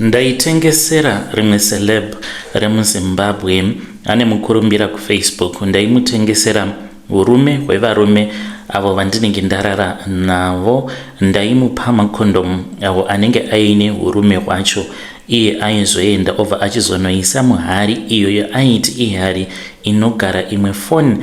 Ndaitengesera rimwe celeb remuZimbabwe ane mukurumbira kuFacebook. Ndaimutengesera urume hwevarume avo vandinenge ndarara navo. Ndaimupa makondomu avo anenge aine urume hwacho. Iye aizoenda obva achizonoisa muhari iyoyo aiti ihari inogara imwe foni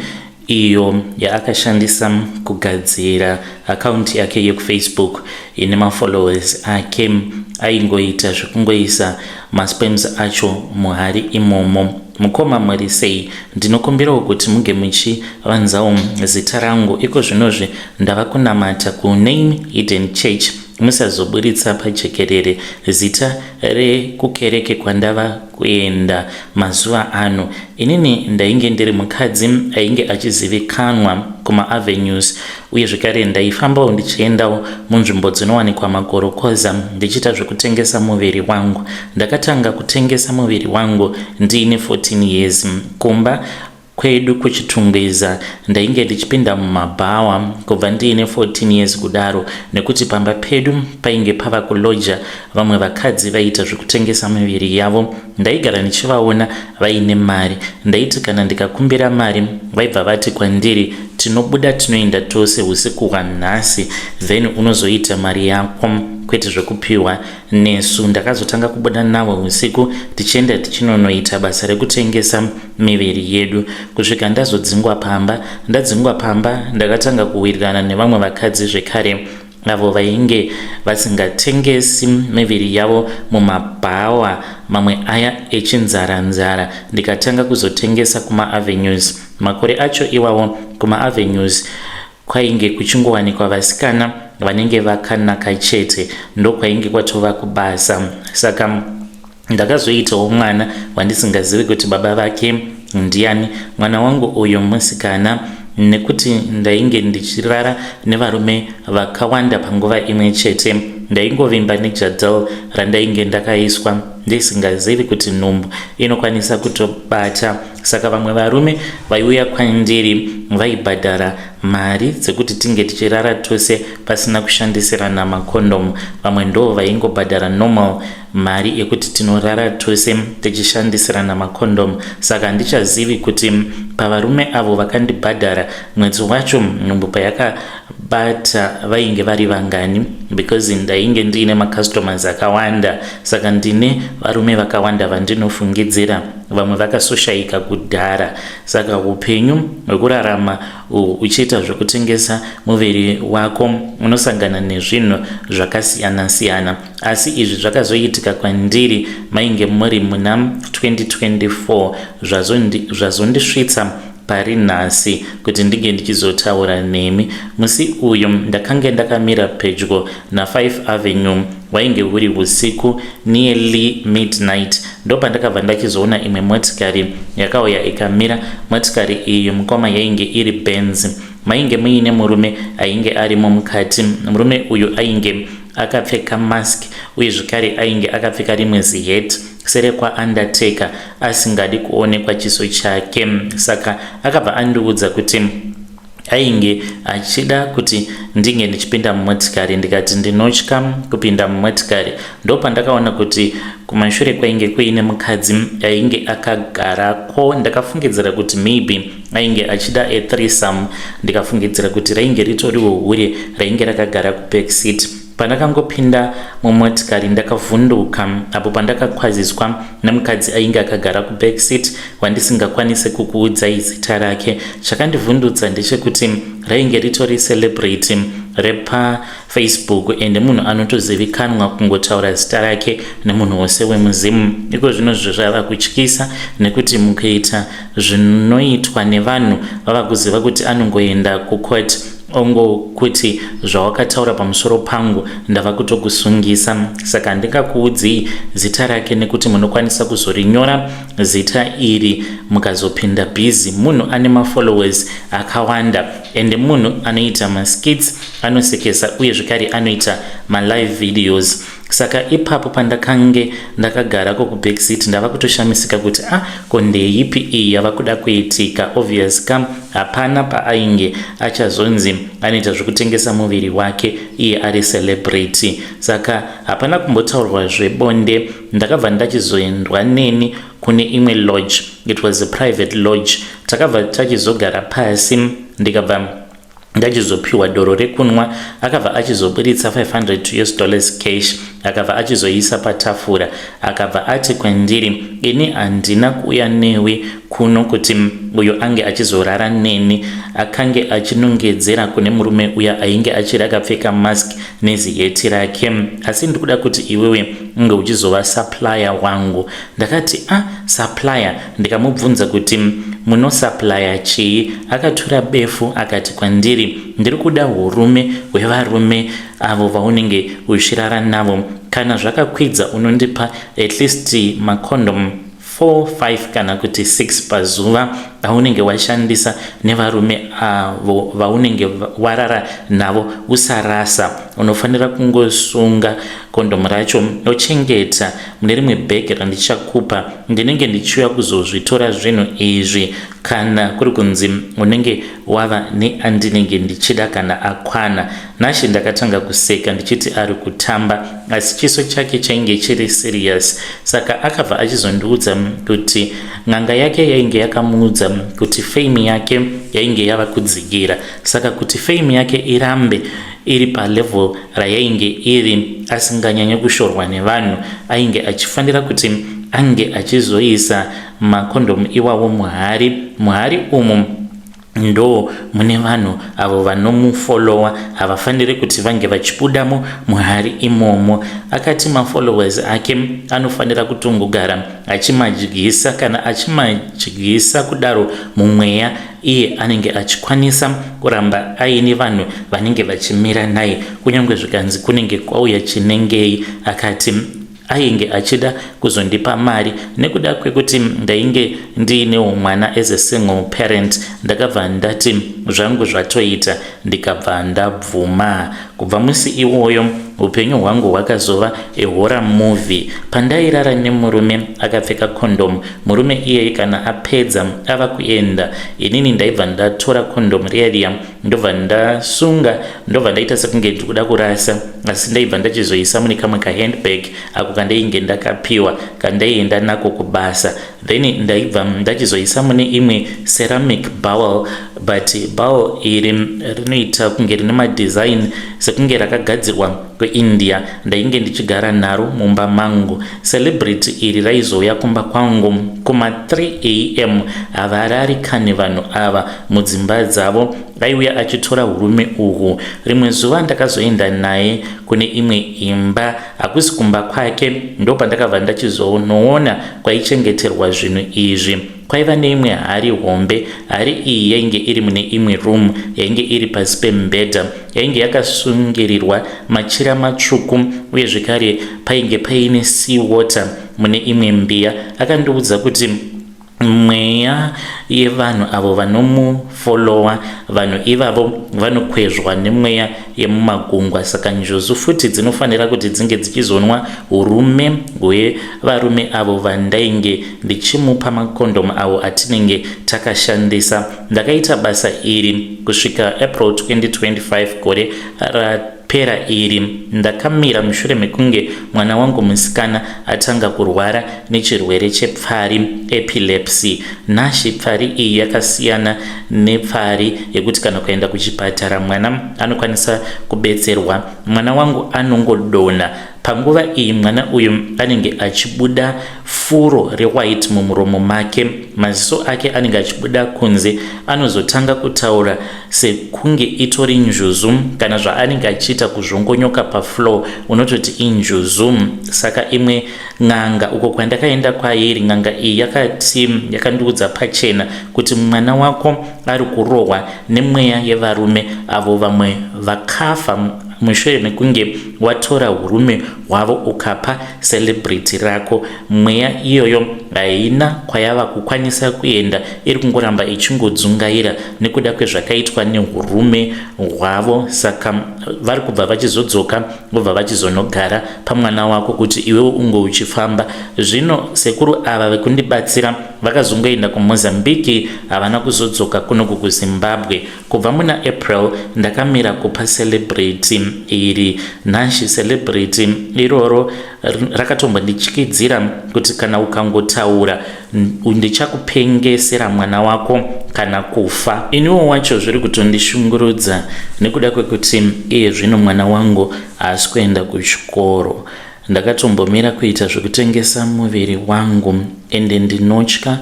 iyo yaakashandisa kugadzira akaunti yake yekuFacebook ine mafollowers ake. Aingoita zvekungoisa maspams acho muhari imomo. Mukoma muri sei? Ndinokumbirawo kuti munge muchivanzawo zita rangu. Iko zvinozvi ndava kunamata kuName Hidden Church. Musazoburitsa pajekerere zita rekukereke kwandava kuenda mazuva ano. Inini ndainge ndiri mukadzi ainge achizivikanwa kumaAvenues, uye zvekare ndaifambawo ndichiendawo munzvimbo dzinowanikwa magorokoza ndichiita zvekutengesa muviri wangu. Ndakatanga kutengesa muviri wangu ndiine 14 years. Kumba kwedu kuchitungwiza ndainge ndichipinda mumabhawa kubva ndiine 14 years kudaro, nekuti pamba pedu painge pava kuloja vamwe vakadzi vaita zvekutengesa miviri yavo. Ndaigara nichivaona vaine mari. Ndaiti kana ndikakumbira mari vaibva vati kwandiri, tinobuda tinoenda tose usiku hwanhasi, then unozoita mari yako, kwete zvekupiwa nesu. Ndakazotanga kubuda navo usiku tichienda tichinonoita basa rekutengesa miviri yedu. Kusvika ndazodzingwa pamba. Ndadzingwa pamba ndakatanga kuwirirana nevamwe vakadzi zvekare avo vainge vasingatengesi miviri yavo mumabhawa mamwe aya echinzara. Ndikatanga kuzotengesa kumaAvenues. Makore acho iwawo kumaAvenues kwainge kuchingowanikwa vasikana vanenge vakanaka chete, ndokwainge kwatova kubasa. Saka ndakazoitawo mwana wandisingazivi kuti baba vake ndiani. Mwana wangu uyu musikana, nekuti ndainge ndichirara nevarume vakawanda panguva imwe chete, ndaingovimba nejadhal randainge ndakaiswa ndisingazivi kuti nhumbu inokwanisa kutobata. Saka vamwe varume vaiuya kwandiri vaibhadhara mari dzekuti tinge tichirara tose pasina kushandisirana makondomu. Vamwe ndo vaingobhadhara normal mari yekuti tinorara tose tichishandisirana makondomu. Saka ndichazivi kuti pavarume avo vakandibhadhara mwedzi wacho nhumbu payakabata vainge vari vangani, because ndainge ndiine macustomers akawanda. Saka ndine varume vakawanda vandinofungidzira, vamwe vakasoshaika kudhara. Saka upenyu hwekurarama uchiita zvekutengesa muviri wako unosangana nezvinhu zvakasiyana-siyana, asi izvi zvakazoitika kwandiri mainge muri muna 2024 zvazondisvitsa pari nhasi kuti ndinge ndichizotaura nemi. Musi uyu ndakanga ndakamira pedyo na5 Avenue, wainge uri usiku nearly midnight. Ndopandakabva ndachizoona imwe motikari yakauya ikamira. Motikari iyi mukoma yainge iri Benz. Mainge muine murume ainge arimo mukati. Murume uyu ainge akapfeka mask, uye zvekare ainge akapfeka rimwe ziheti sere kwaUndertaker asingadi kuonekwa chiso chake. Saka akabva andiudza kuti ainge achida kuti ndinge ndichipinda mumotikari. Ndikati ndinotya kupinda mumotikari. Ndopandakaona kuti kumashure kwainge kuine mukadzi ainge akagarako. Ndakafungidzira kuti maybe ainge achida a3some. Ndikafungidzira kuti rainge ritoriwo hure rainge rakagara kubackseat. Pandakangopinda mumotikari ndakavhunduka apo pandakakwaziswa nemukadzi ainge akagara kubackseat wandisingakwanise kukuudzai zita rake. Chakandivhundutsa ndechekuti rainge ritori celebrity repaFacebook ende munhu anotozivikanwa kungotaura zita rake nemunhu wose wemuzimu. Iko zvinozvo zvava kutyisa, nekuti mukuita zvinoitwa nevanhu vava kuziva kuti anongoenda kucourt ongokuti zvawakataura pamusoro pangu ndava kutokusungisa. Saka ndingakuudzei zita rake nekuti munokwanisa kuzorinyora zita iri mukazopinda busy. Munhu ane mafollowers akawanda ende munhu anoita maskits, anosekesa, uye zvekare anoita malive videos. Saka ipapo pandakange ndakagara ko kubackseat ndava kutoshamisika kuti ko ndeipi iyi yava kuda kuitika. Obvious hapana paainge achazonzi anoita zvekutengesa muviri wake iye ari celebrity. Saka hapana kumbotaurwa zvebonde. Ndakabva ndachizoendwa neni kune imwe lodge. It was a private lodge. Takabva tachizogara pasi ndikabva ndachizopiwa doro rekunwa. Akabva achizoburitsa $500 cash akabva achizoisa patafura. Akabva ati kwandiri, ini handina kuuya newe kuno kuti uyo ange achizorara neni. Akange achinongedzera kune murume uya ainge achiri akapfeka mask neziheti rake, asi ndikuda kuti iwewe unge uchizova supplier wangu. Ndakati supplier. Ndikamubvunza kuti munosupplier chii? Akatura befu akati kwandiri, ndiri kuda hurume hwevarume avo vaunenge uchirara navo. Kana zvakakwidza unondipa at least makondom 4-5 kana kuti 6 pazuva aunenge washandisa nevarume avo vaunenge warara navo. Usarasa, unofanira kungosunga kondomu racho ochengeta mune rimwe bhegi randichakupa. Ndinenge ndichiuya kuzozvitora zvinhu izvi kana kuri kunzi unenge wava neandinenge ndichida kana akwana. Nashe ndakatanga kuseka ndichiti ari kutamba, asi chiso chake chainge chiri serious. Saka akabva achizondiudza kuti n'anga yake yainge yakamuudza kuti fame yake yainge yava kudzikira. Saka kuti fame yake irambe iri palevel rayainge iri asinganyanya kushorwa nevanhu, ainge achifanira kuti ange achizoisa makondomu iwawo muhari umu ndo mune vanhu avo vanomufolowa, havafaniri kuti vange vachibudamo muhari imomo. Akati mafollowers ake anofanira kutongogara achimadyisa, kana achimadyisa kudaro mumweya iye anenge achikwanisa kuramba aine vanhu vanenge vachimira naye, kunyange zvikanzi kunenge kwauya chinengei. Akati ainge achida kuzondipa mari nekuda kwekuti ndainge ndiinewo mwana as a single parent. Ndakabva ndati zvangu zvatoita, ndikabva ndabvuma. Kubva musi iwoyo upenyu hwangu hwakazova horror movie. Pandairara nemurume akapfeka kondomu, murume iyeye kana apedza ava kuenda, inini ndaibva ndatora kondomu riya ndobva ndasunga, ndobva ndaita sekunge ndikuda kurasa, asi ndaibva ndachizoisa mune kamwe kahandbag ako kandainge ndakapiwa kandaienda nako kubasa. Then ndaibva ndachizoisa mune imwe ceramic bowl, but bowl iri rinoita kunge rine madesign sekunge rakagadzirwa kuIndia. Ndainge ndichigara naro mumba mangu. Celebrity iri raizouya kumba kwangu kuma 3 am. Havarari kane vanhu ava mudzimba dzavo. Aiuya achitora hurume uhu. Rimwe zuva ndakazoenda naye kune imwe imba, hakusi kumba kwake, ndopa ndakabva ndachizonoona kwaichengeterwa zvinhu izvi. Kwaiva neimwe hari hombe. Hari iyi yainge iri mune imwe room, yainge iri pasi pembedha, yainge yakasungirirwa machira matsvuku, uye zvekare painge paine sea water mune imwe mbiya. Akandiudza kuti mweya yevanhu avo vanomufolowa, vanhu ivavo vanokwezvwa nemweya yemumagungwa. Saka njozu futi dzinofanira kuti dzinge dzichizonwa urume hwevarume avo vandainge ndichimupa makondomu avo atinenge takashandisa. Ndakaita basa iri kusvika April 2025, gore pera iri. Ndakamira mushure mekunge mwana wangu musikana atanga kurwara nechirwere chepfari, epilepsy. Nashi pfari iyi yakasiyana nepfari yekuti kana kuenda kuchipatara mwana anokwanisa kubetserwa. Mwana wangu anongodona. Panguva iyi mwana uyu anenge achibuda furo rewhite mumuromo make, maziso ake anenge achibuda kunze. Anozotanga kutaura sekunge itori njuzu, kana zvaanenge achiita kuzvongonyoka pafloor unototi injuzu. Saka imwe n'anga uko kwandakaenda kwairi, n'anga iyi yakandiudza pachena kuti mwana wako ari kurohwa nemweya yevarume avo vamwe vakafa mushure mekunge watora urume hwavo ukapa celebrity rako. Mweya iyoyo haina kwayava kukwanisa kuenda iri kungoramba ichingodzungaira nekuda kwezvakaitwa neurume hwavo. Saka vari kubva vachizodzoka vobva vachizonogara pamwana wako kuti iwewo unge uchifamba. Zvino sekuru ava vekundibatsira vakazongoenda kuMozambique, havana kuzodzoka kunoku kuZimbabwe. Kubva muna April ndakamira kupa celebrity iri Nashi. Celebrity iroro rakatombondityidzira kuti kana ukangotaura ndichakupengesera mwana wako kana kufa. Iniwo wacho zviri kutondishungurudza nekuda kwekuti iye zvino mwana wangu haasi kuenda kuchikoro. Ndakatombomira kuita zvokutengesa muviri wangu ende ndinotya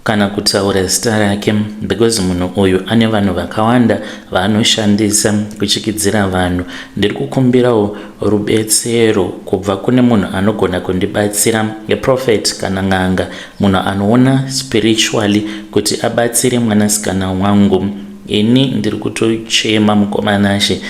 kana kutaura zita rake because munhu uyu ane vanhu vakawanda vaanoshandisa kuchikidzira vanhu. Ndiri kukumbirawo rubetsero kubva kune munhu anogona kundibatsira, prophet kana ng'anga, munhu anoona spiritually kuti abatsire mwanasikana wangu. Ini ndiri kutochema mukomanaShe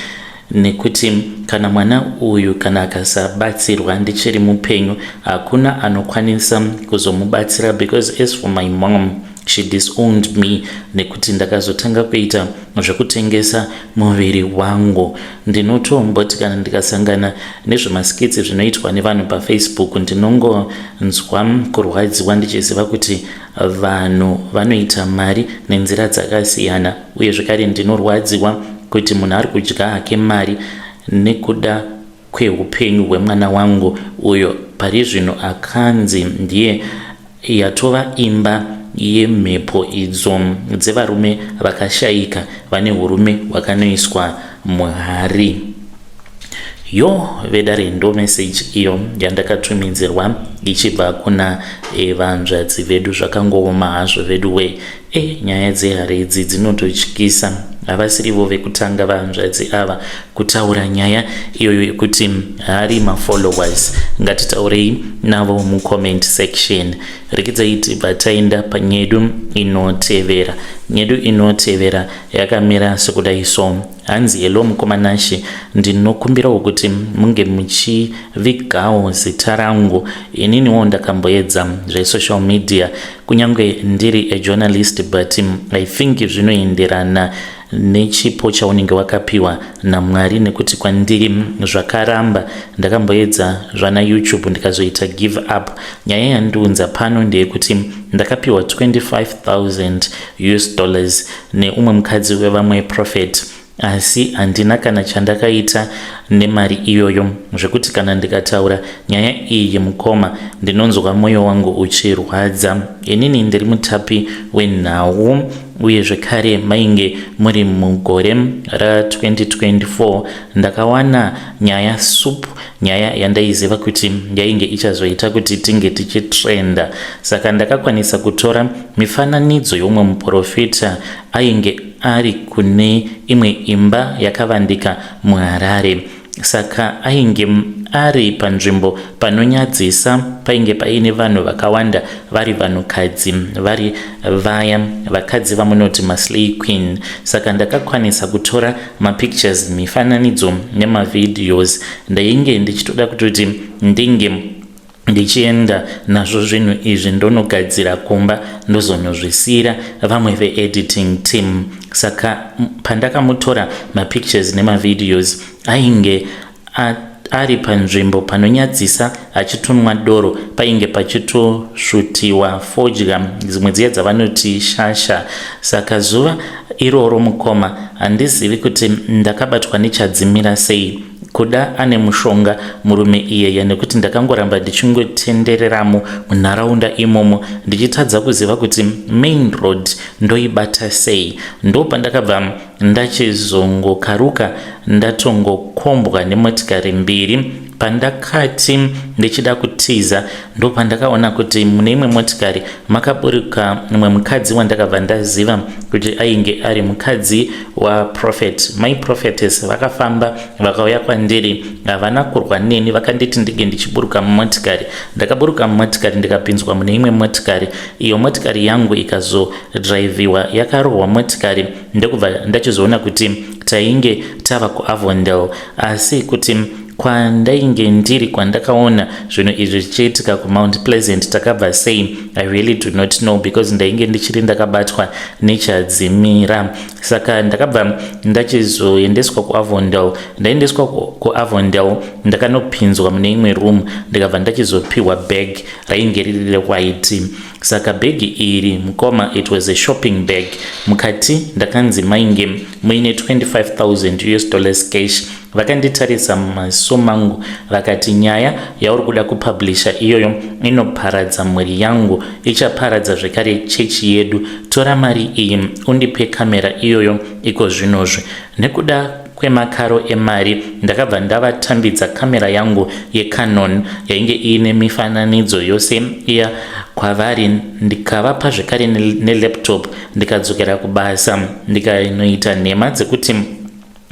nekuti kana mwana uyu kana akasabatsirwa ndichiri mupenyu hakuna anokwanisa kuzomubatsira, because as for my mom, she disowned me nekuti ndakazotanga kuita zvekutengesa muviri wangu. Ndinotomboti kana ndikasangana nezvemaskitsi zvinoitwa nevanhu paFacebook ndinongonzwa kurwadziwa ndichiziva kuti vanhu vanoita mari nenzira dzakasiyana, uye zvekare ndinorwadziwa kuti munhu ari kudya hake mari nekuda kweupenyu hwemwana wangu uyo pari zvino akanzi ndiye yatova imba yemhepo idzo dzevarume vakashayika vane urume hwakanoiswa muhari. Yo vedare ndo message iyo yandakatumidzirwa ichibva kuna vanzvadzi vedu. Zvakangooma hazvo vedu we nyaya dzehari idzi dzinototyisa. Havasirivo vekutanga vanzvadzi ava kutaura nyaya iyoyo yekuti hari mafollowers. Ngatitaurei navo mucomment section. Rekidzai tibva taenda panyedu inotevera. Nyedu inotevera yakamira sekudai so. Hanzi hello mukomanaShe, ndinokumbirawo kuti munge muchivigawo zita rangu. Ininiwo ndakamboedza zvesocial media kunyange ndiri a journalist, but I think zvinoenderana nechipo chaunenge wakapiwa naMwari, nekuti kwandiri zvakaramba ndakamboedza zvana YouTube ndikazoita give up. Nyaya yandiunza pano ndeyekuti ndakapiwa $25,000 neumwe mukadzi wevamwe prophet, asi handina kana chandakaita nemari iyoyo, zvekuti kana ndikataura nyaya iyi mukoma ndinonzwa mwoyo wangu uchirwadza. Inini ndiri mutapi wenhau, uye zvekare mainge muri mugore ra2024 ndakawana nyaya sup, nyaya yandaiziva kuti yainge ichazoita kuti tinge tichitrenda. Saka ndakakwanisa kutora mifananidzo yomwe muprofita ainge ari kune imwe imba yakavandika muHarare. Saka ainge ari panzvimbo panonyadzisa, painge paine vanhu vakawanda vari vanhukadzi, vari vaya vakadzi vamunoti maslay queen. Saka ndakakwanisa kutora mapictures, mifananidzo nemavideos. Ndainge ndichitoda kutoti ndinge ndichienda nazvo zvinhu izvi ndonogadzira kumba ndozonozvisira vamwe veediting team. Saka pandakamutora mapictures nemavideos ainge ari panzvimbo panonyadzisa achitonwa doro, painge pachitoshutiwa fodya, dzimwe dziya dzavanoti shasha. Saka zuva iroro mukoma handizivi kuti ndakabatwa nechadzimira sei. Kuda ane mushonga murume iyeye, nekuti ndakangoramba ndichingotendereramo munharaunda imomo ndichitadza kuziva kuti main road ndoibata sei. Ndo pandakabva ndachizongokaruka ndatongokombwa nemotikari mbiri. Pandakati ndichida kutiza ndo pandakaona kuti mune imwe motikari makaburuka mumwe mukadzi wandakabva ndaziva kuti ainge ari mukadzi waProphet. My prophetess vakafamba vakauya kwandiri, havana kurwa neni, vakanditi ndige ndichiburuka mumotikari. Ndakaburuka mumotikari ndikapinzwa mune imwe motikari. Iyo motikari yangu ikazodriviwa yakarohwa motikari. Ndokubva ndachizoona kuti tainge tava kuAvondale, asi kuti kwandainge ndiri kwandakaona zvinhu izvi zvichiitika kuMount Pleasant takabva sei, I really do not know, because ndainge ndichiri ndakabatwa nechadzimira. Saka ndakabva ndachizoendeswa kuAvondale. Ndaendeswa kuAvondale ndakanopinzwa mune imwe room, ndikabva ndachizopiwa bag rainge riri white. Saka bag iri mukoma, it was a shopping bag. Mukati ndakanzi mainge muine $25,000 cash. Vakanditarisa mumaso mangu vakati, nyaya yauri kuda kupublisha iyoyo inoparadza mwiri yangu, ichaparadza zvekare chechi yedu. Tora mari iyi undipe kamera iyoyo iko zvinozvi. Nekuda kwemakaro emari ndakabva ndavatambidza kamera yangu yeCanon yainge ine mifananidzo yose iya kwavari, ndikavapa zvekare nelaptop, ndikadzokera kubasa ndikanoita nhema dzekuti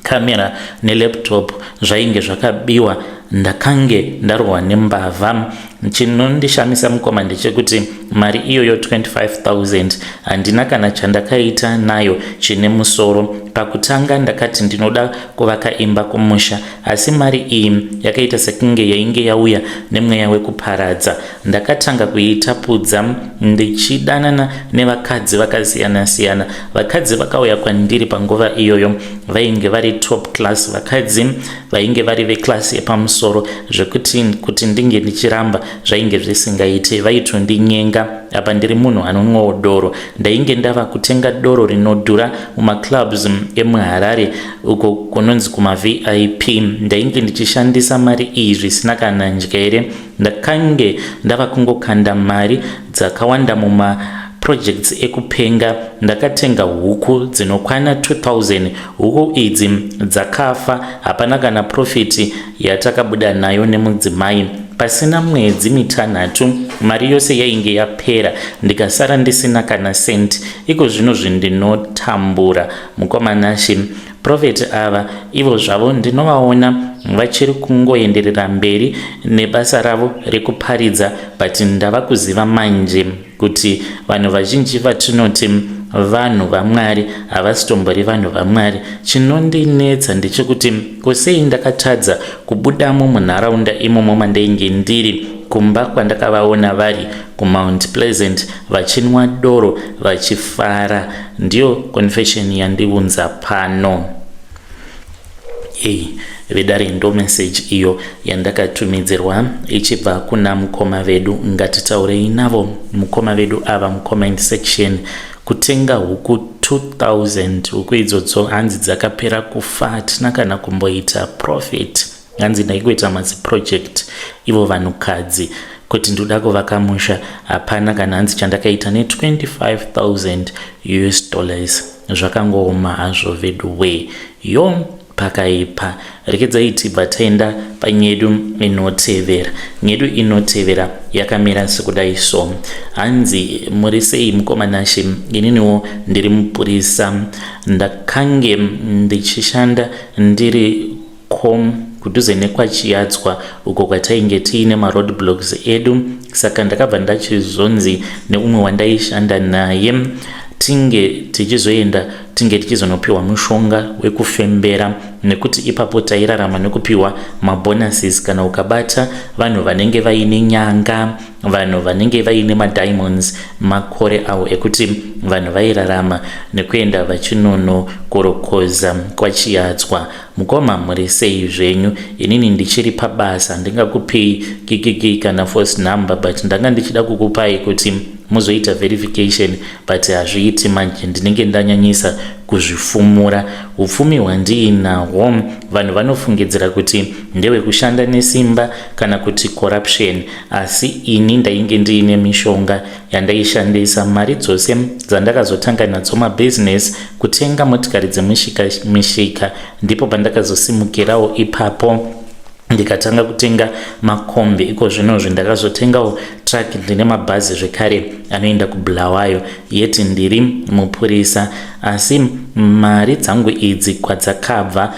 kamera nelaptop zvainge zvakabiwa. Ndakange ndarohwa nembavha. Chinondishamisa mukoma ndechekuti mari iyoyo 25,000 handina kana chandakaita nayo chine musoro. Pakutanga ndakati ndinoda kuvaka imba kumusha, asi mari iyi yakaita sekunge yainge yauya nemweya wekuparadza. Ndakatanga kuitapudza ndichidanana nevakadzi vakasiyana siyana. Vakadzi vakauya kwandiri panguva iyoyo vainge vari top class, vakadzi vainge vari veklasi yepamusoro, zvekuti kuti ndinge ndichiramba zvainge zvisingaite. Vaitondinyenga apa ndiri munhu anonwawo doro. Ndainge ndava kutenga doro rinodhura mumaclubs emuHarare uko kunonzi kumaVIP. Ndainge ndichishandisa mari iyi zvisina kana njere. Ndakange ndava kungokanda mari dzakawanda projects ekupenga. Ndakatenga huku dzinokwana 2,000. Huku idzi dzakafa, hapana kana profit yatakabuda nayo nemudzimai. Pasina mwedzi mitanhatu mari yose yainge yapera, ndikasara ndisina kana senti. Iko zvino zvindinotambura mukomanashi. Prophet ava ivo zvavo ndinovaona vachiri kungoenderera mberi nebasa ravo rekuparidza, but ndava kuziva manje kuti vanhu vazhinji vatinoti vanhu vaMwari havasitombori vanhu vaMwari. Chinondinetsa ndechekuti kusei ndakatadza kubudamo munharaunda imomo mandainge ndiri, kumba kwandakavaona vari kuMount Pleasant vachinwa doro vachifara. Ndiyo confession yandiunza pano. Vedare ndo message iyo yandakatumidzirwa ichibva kuna mukoma vedu. Ngatitaurei navo mukoma vedu ava mucomment section. Kutenga huku 2,000, huku idzodzo hanzi dzakapera kufa, hatina kana kumboita profit. Hanzi ndaikuita maziproject ivo vanhukadzi kuti ndoda kuvaka musha, hapana kana hanzi chandakaita $25,000. Zvakangooma hazvo vedu we yo pakaipa. Rekedzai tibva taenda panyedu inotevera. Nyedu inotevera yakamira sekudai so. Hanzi muri sei mukomanashi? Ininiwo ndiri mupurisa. Ndakange ndichishanda ndiri kudhuze nekwaChiadzwa uko kwatainge tiine maroadblocks edu. Saka ndakabva ndachizonzi neumwe wandaishanda naye tinge tichizoenda tinge tichizonopiwa mushonga wekufembera, nekuti ipapo tairarama nekupiwa mabonuses kana ukabata vanhu vanenge vaine nyanga, vanhu vanenge vaine madiamonds, makore awo ekuti vanhu vairarama nekuenda vachinonokurokoza kwaChiadzwa. Mukoma muri sei zvenyu? Inini ndichiri pabasa, ndingakupei kikiki kana force number, but ndanga ndichida kukupai kuti muzoita verification, but hazviiti manje. Ndinenge ndanyanyisa kuzvifumura. Upfumi hwandiinahwo vanhu vanofungidzira kuti ndewe kushanda nesimba kana kuti corruption, asi ini ndainge ndiine mishonga yandaishandisa. Mari dzose dzandakazotanga nadzo mabusiness, kutenga motikari dzemishika, ndipo pandakazosimukirawo ipapo ndikatanga kutenga makombi. Iko zvinozvi ndakazotengawo truck, ndine mabhazi zvekare anoenda kuBulawayo, yeti ndiri mupurisa. Asi mari dzangu idzi kwadzakabva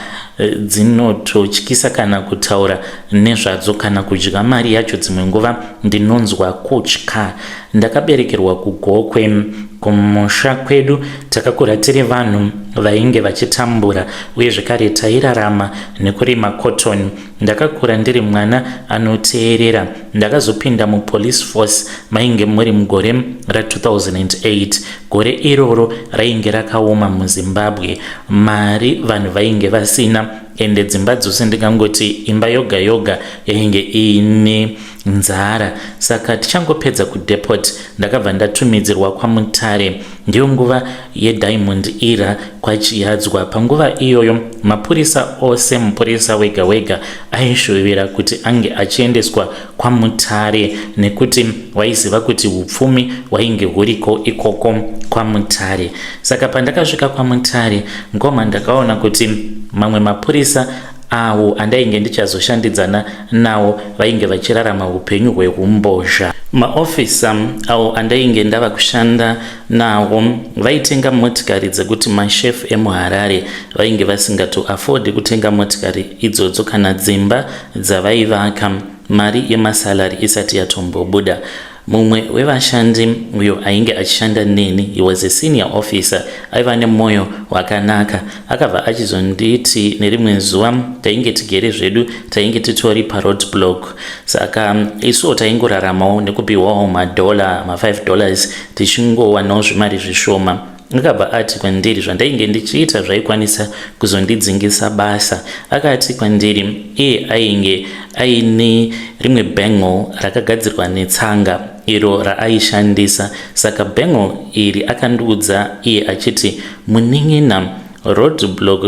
dzinototyisa kana kutaura nezvadzo kana kudya mari yacho. Dzimwe nguva ndinonzwa kutya. ndakaberekerwa kuGokwe. Kumusha kwedu takakura tiri vanhu vainge vachitambura uye zvekare tairarama nekurima cotton. Ndakakura ndiri mwana anoteerera. Ndakazopinda mupolice force mainge muri mugore ra2008. Gore iroro rainge rakaoma muZimbabwe. Mari vanhu vainge vasina, ende dzimba dzose ndingangoti imba yoga yoga yainge ine nzara. Saka tichangopedza kudeport ndakabva ndatumidzirwa kwaMutare. Ndiyo nguva yeDiamond Era kwachiyadzwa. Panguva iyoyo mapurisa ose, mupurisa wega wega aishuvira kuti ange achiendeswa kwaMutare nekuti waiziva kuti upfumi wainge huriko ikoko kwaMutare. Saka pandakasvika kwaMutare ngoma ndakaona kuti mamwe mapurisa avo andainge ndichazoshandidzana nawo vainge vachirarama upenyu hwehumbozha. Maofisa avo andainge ndava kushanda nawo vaitenga motikari dzekuti mashefu emuHarare vainge vasingatoafodi kutenga motikari idzodzo kana dzimba dzavaivaka mari yemasalari isati yatombobuda. Mumwe wevashandi uyo ainge achishanda neni, he was a senior officer, aiva nemwoyo wakanaka. Akabva achizonditi nerimwe zuva tainge tigere zvedu, tainge titori paroadblock. Saka isuwo taingoraramawo nekupiwawo madola, ma$5 tichingowanawo zvimari zvishoma. Akabva ati kwandiri zvandainge ndichiita zvaikwanisa kuzondidzingisa basa. Akati kwandiri iye ainge aine rimwe bangle rakagadzirwa netsanga iro raaishandisa. Saka bangle iri akandiudza iye achiti, munin'ina, roadblock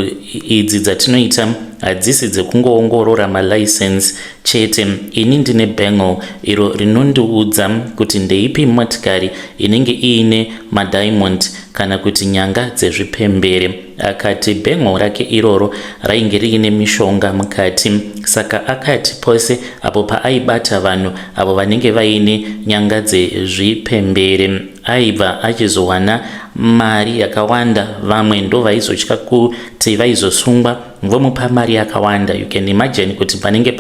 idzi dzatinoita hadzisi dzekungoongorora malicense chete. Ini ndine bangle iro rinondiudza kuti ndeipi motikari inenge iine madiamond kana kuti nyanga dzezvipembere. Akati bangle rake iroro rainge riine mishonga mukati. Saka akati pose apo paaibata vanhu avo vanenge vaine nyanga dzezvipembere aibva achizowana mari yakawanda. Vamwe ndo vaizotya kuti vaizosungwa vomupa mari yakawanda. You can imagine kuti panenge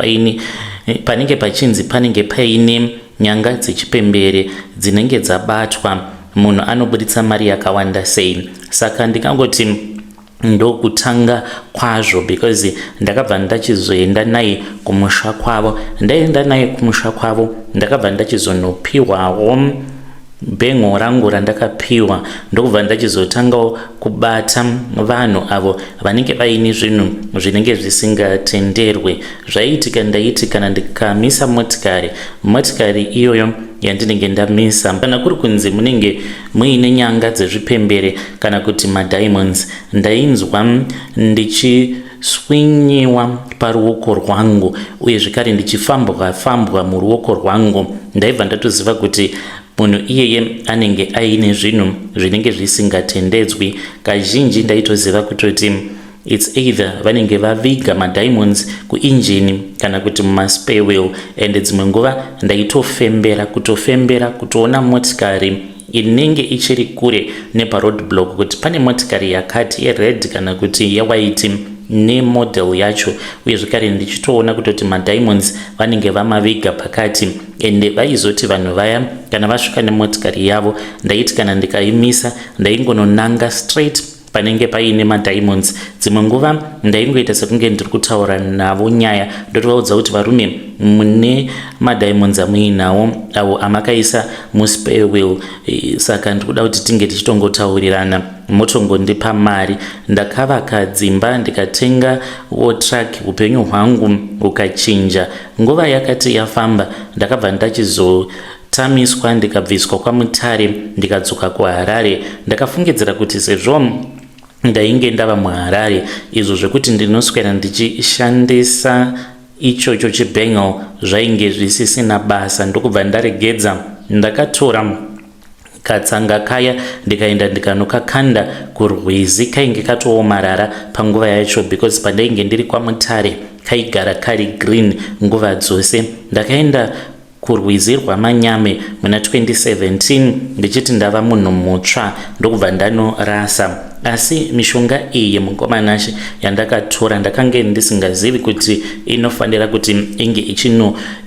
pachinzi panenge paine nyanga dzechipembere dzinenge dzabatwa, munhu anobuditsa mari yakawanda sei. Saka ndikangoti ndokutanga kwazvo, because ndakabva ndachizoenda naye kumusha kwavo. Ndaenda naye kumusha kwavo ndakabva ndachizonopiwawo bengo rangu randakapiwa, ndokubva ndachizotangawo kubata vanhu avo vanenge vaine zvinhu zvinenge zvisingatenderwe. Zvaiitika ndaiti kana ndikamisa motikari iyoyo yandinenge ndamisa, kana kuri kunzi munenge muine nyanga dzezvipembere kana kuti madiamonds, ndainzwa ndichiswinyiwa paruoko rwangu uye zvekare ndichifambwa muruoko rwangu. Ndaibva ndatoziva kuti munhu iyeye anenge aine zvinhu zvinenge zvisingatendedzwi. Kazhinji ndaitoziva kutoti it's either vanenge vaviga madiamonds kuinjini kana kuti mumaspare wheel, and dzimwe nguva ndaitofembera kutoona motikari inenge ichiri kure neparoadblock kuti pane motikari yakati yered kana kuti yewhite nemodel yacho, uye zvekare ndichitoona kutoti madiamonds vanenge vamaviga pakati. Ende vaizoti vanhu vaya kana vasvika nemotikari yavo, ndaiti kana ndikaimisa ndaingononanga straight panenge paine madiamonds. Dzimwe nguva ndaingoita sekunge ndiri kutaura navo nyaya, ndotovaudza kuti varume, mune madiamonds amuinawo avo amakaisa muspare wheel, saka ndikuda kuti tinge tichitongotaurirana, motongondipa mari. Ndakavaka dzimba, ndikatenga truck, upenyu hwangu hukachinja. Nguva yakati yafamba ndakabva ndachizotamiswa ndikabviswa kwaMutare ndikadzoka kuHarare. Ndakafungidzira kuti sezvo ndainge ndava muHarare, izvo zvekuti ndinoswera ndichishandisa ichocho chibangle zvainge zvisisina basa. Ndokubva ndaregedza, ndakatora katsanga kaya ndikaenda ndikanokakanda kurwizi. Kainge katoomarara panguva yacho, because pandainge ndiri kwaMutare kaigara kari green nguva dzose. Ndakaenda kurwizi rwaManyame muna 2017 ndichiti ndava munhu mutsva, ndokubva ndanorasa. Asi mishonga iyi mukomanashi yandakatora ndakange ndisingazivi kuti inofanira kuti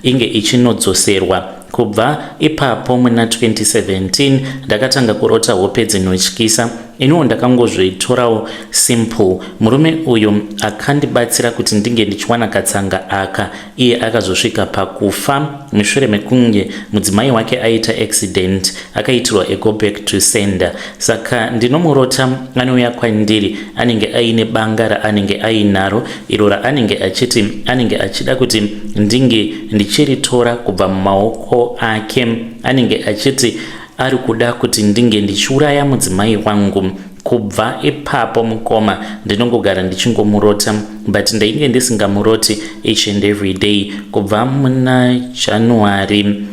inge ichinodzoserwa Kubva ipapo muna 2017 ndakatanga kurota hope dzinotyisa. Iniwo ndakangozvitorawo simple. Murume uyu akandibatsira kuti ndinge ndichiwana katsanga aka. Iye akazosvika pakufa mushure mekunge mudzimai wake aita accident, akaitirwa a go back to sender. Saka ndinomurota anouya kwandiri anenge aine banga raanenge ainaro, iro raanenge achiti anenge achida kuti ndinge ndichiritora kubva mumaoko ake. Anenge achiti ari kuda kuti ndinge ndichiuraya mudzimai wangu. Kubva ipapo mukoma ndinongogara ndichingomurota, but ndainge ndisingamuroti each and every day. Kubva muna January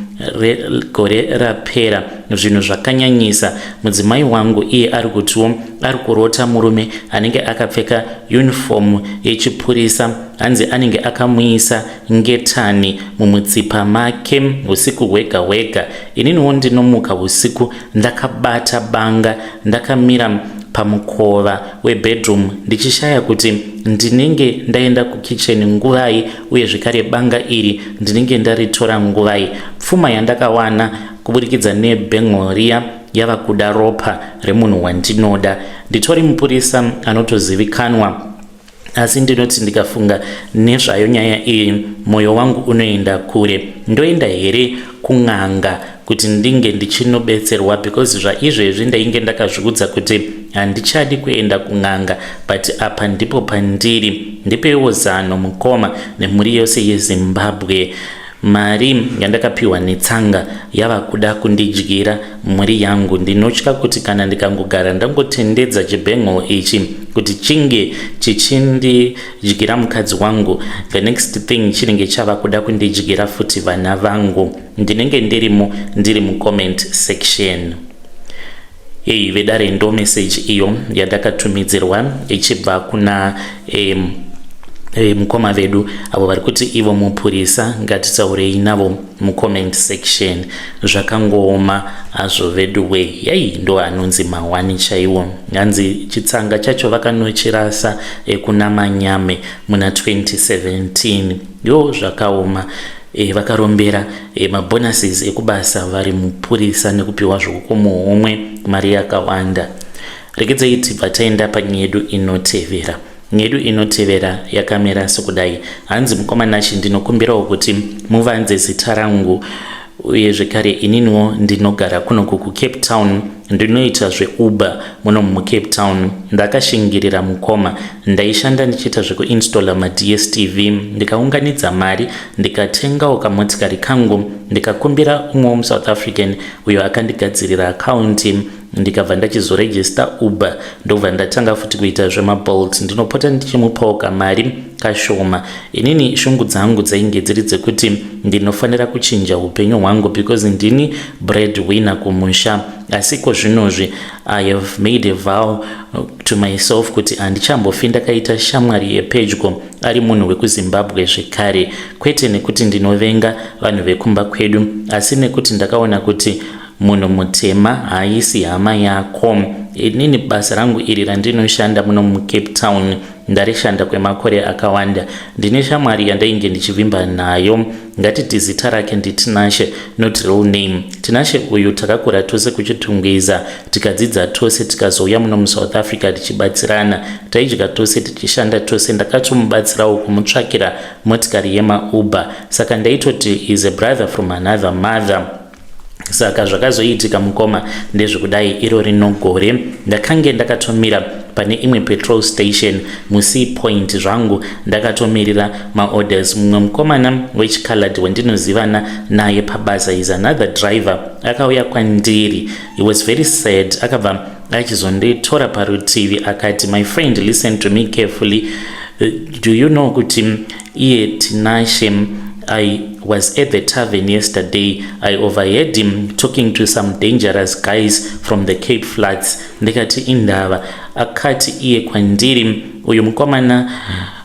gore rapera zvinhu zvakanyanyisa. Mudzimai wangu iye ari kutiwo ari kurota murume anenge akapfeka uniform yechipurisa, hanzi anenge akamuisa ngetani mumutsipa make usiku hwega hwega. Ininiwo ndinomuka usiku ndakabata banga, ndakamira pamukova webedroom ndichishaya kuti ndinenge ndaenda kukitchen nguvai, uye zvekare banga iri ndinenge ndaritora nguvai. Pfuma yandakawana kuburikidza nebhengoria yava kuda ropa remunhu wandinoda. Nditori mupurisa anotozivikanwa, asi ndinoti ndikafunga nezvayo nyaya iyi mwoyo wangu unoenda kure. Ndoenda here kun'anga kuti ndinge ndichinobetserwa, because zvaizvezvi ndainge ndakazviudza kuti handichadi kuenda kun'anga, but apa ndipo pandiri. Ndipewo zano mukoma nemhuri yose yeZimbabwe. Mari yandakapiwa netsanga yava kuda kundidyira mhuri yangu. Ndinotya kuti kana ndikangogara ndangotendedza chibhengo ichi kuti chinge chichindidyira mukadzi wangu, the next thing chinenge chava kuda kundidyira futi vana vangu. Ndinenge ndiri mucomment section. Hey, vedare ndo message iyo yandakatumidzirwa ichibva kuna mukoma vedu avo vari kuti ivo mupurisa ngatitaurei navo mucomment section. Zvakangooma azvo vedu we. Yai ndo anonzi mawani chaiwo. Hanzi chitsanga chacho vakanochirasa kuna Manyame muna 2017. Yo zvakaoma. Vakarombera mabonuses ekubasa vari mupurisa nekupiwa zvokukomo homwe mari yakawanda. Regedzai tibva taenda panyedu inotevera. Nyedu inotevera yakamera sokudai. Hanzi mukoma nachi ndinokumbirawo kuti muvanze zita rangu, uye zvekare ininiwo ndinogara kunoku kuCape Town. Ndinoita zveuber muno muCape Town. Ndakashingirira mukoma, ndaishanda ndichiita zvekuinstalla maDSTV, ndikaunganidza mari ndikatengawo kamotikari kangu, ndikakumbira umwe muSouth African uyo akandigadzirira akaunti, ndikabva ndachizoregister Uber, ndobva ndatanga futi kuita zvemaBolt. Ndinopota ndichimupawo kamari kashoma. Inini shungu dzangu dzainge dziri dzekuti ndinofanira kuchinja upenyu hwangu, because ndini breadwinner kumusha. Asiko zvinozvi I have made a vow to myself kuti handichambofi ndakaita shamwari yepedyo ari munhu wekuZimbabwe zvekare, kwete nekuti ndinovenga vanhu vekumba kwedu, asi nekuti ndakaona kuti munhu mutema haisi hama yako. Inini basa rangu iri randinoshanda muno muCape Town ndarishanda kwemakore akawanda. Ndine shamwari yandainge ndichivimba nayo, ngatiti zita rake ndiTinashe, not real name. Tinashe uyu takakura tose kuchitungwiza, tikadzidza tose, tikazouya muno muSouth Africa tichibatsirana, taidya tose, tichishanda tose. Ndakatomubatsirawo kumutsvakira motikari yemaUber, saka ndaitoti is a brother from another mother. Saka zvakazoitika mukoma ndezvekudai iro rinogore ndakange ndakatomira pane imwe petrol station muSea Point zvangu ndakatomirira maorders. Mumwe mukomana wechicolored wendinozivana naye pabasa is another driver akauya kwandiri. He was very sad. Akabva achizonditora parutivi akati, my friend, listen to me carefully. Do you know kuti iye Tinashe, I was at the tavern yesterday. I overheard him talking to some dangerous guys from the Cape Flats. Ndikati indava. Akati iye kwandiri uyu mukomana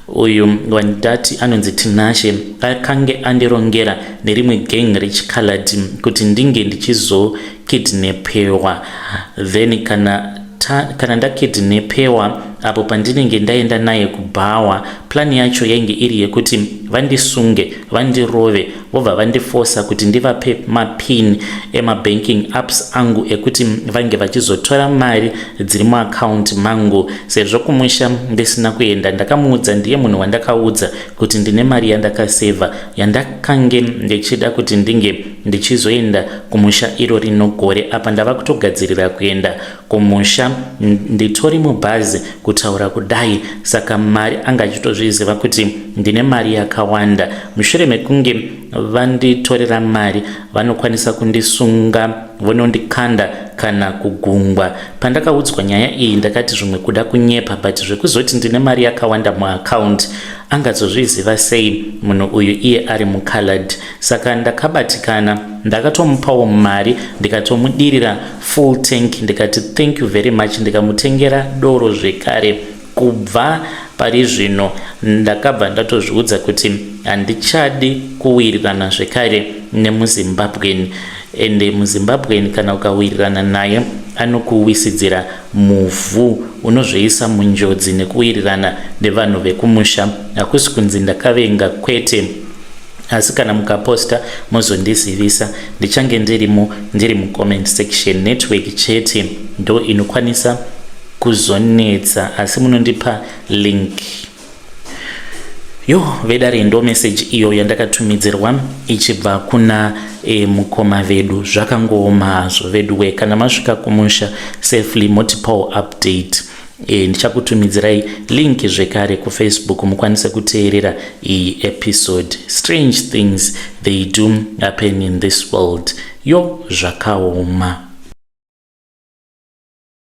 uyu wandati anonzi Tinashe akange andirongera nerimwe gang rechicolored kuti ndinge ndichizokidnepewa, then kana ndakidnepewa apo pandinenge ndaenda naye kubhawa. Plani yacho yainge iri yekuti vandisunge, vandirove, vobva vandifosa kuti ndivape mapin emabanking apps angu ekuti vange vachizotora mari dziri muaccount mangu. Sezvo kumusha ndisina kuenda, ndakamuudza, ndiye munhu wandakaudza kuti ndine mari yandakaseva yandakange ndichida kuti ndinge ndichizoenda kumusha iro rino gore. Apa ndava kutogadzirira kuenda kumusha, nditori mubhazi kutaura kudai. Saka mari anga achitozviziva kuti ndine mari yakawanda. Mushure mekunge vanditorera mari, vanokwanisa kundisunga, vonondikanda kana kugungwa. Pandakaudzwa nyaya iyi ndakati zvimwe kuda kunyepa, but zvekuzoti ndine mari yakawanda muaccount angazozviziva sei munhu uyu iye ari mucolored. Saka ndakabatikana, ndakatomupawo mari, ndikatomudirira full tank, ndikati thank you very much, ndikamutengera doro zvekare. Kubva pari zvino ndakabva ndatozviudza kuti handichadi kuwirirana zvekare nemuZimbabwean. Ende muZimbabwean kana ukawirirana naye anokuwisidzira muvhu unozveisa munjodzi nekuwirirana nevanhu vekumusha. Hakusi kunzi ndakavenga, kwete, asi kana mukaposta muzondizivisa, ndichange ndiri mucomment section. Network chete ndo inokwanisa kuzonetsa, asi munondipa link. Vedare ndo message iyo yandakatumidzirwa ichibva kuna mukoma vedu. Zvakangooma hazvo vedu, kana masvika kumusha safely multiple update. Ndichakutumidzirai link zvekare kuFacebook mukwanise kuteerera iyi episode. Strange things they do happen in this world. Zvakaoma.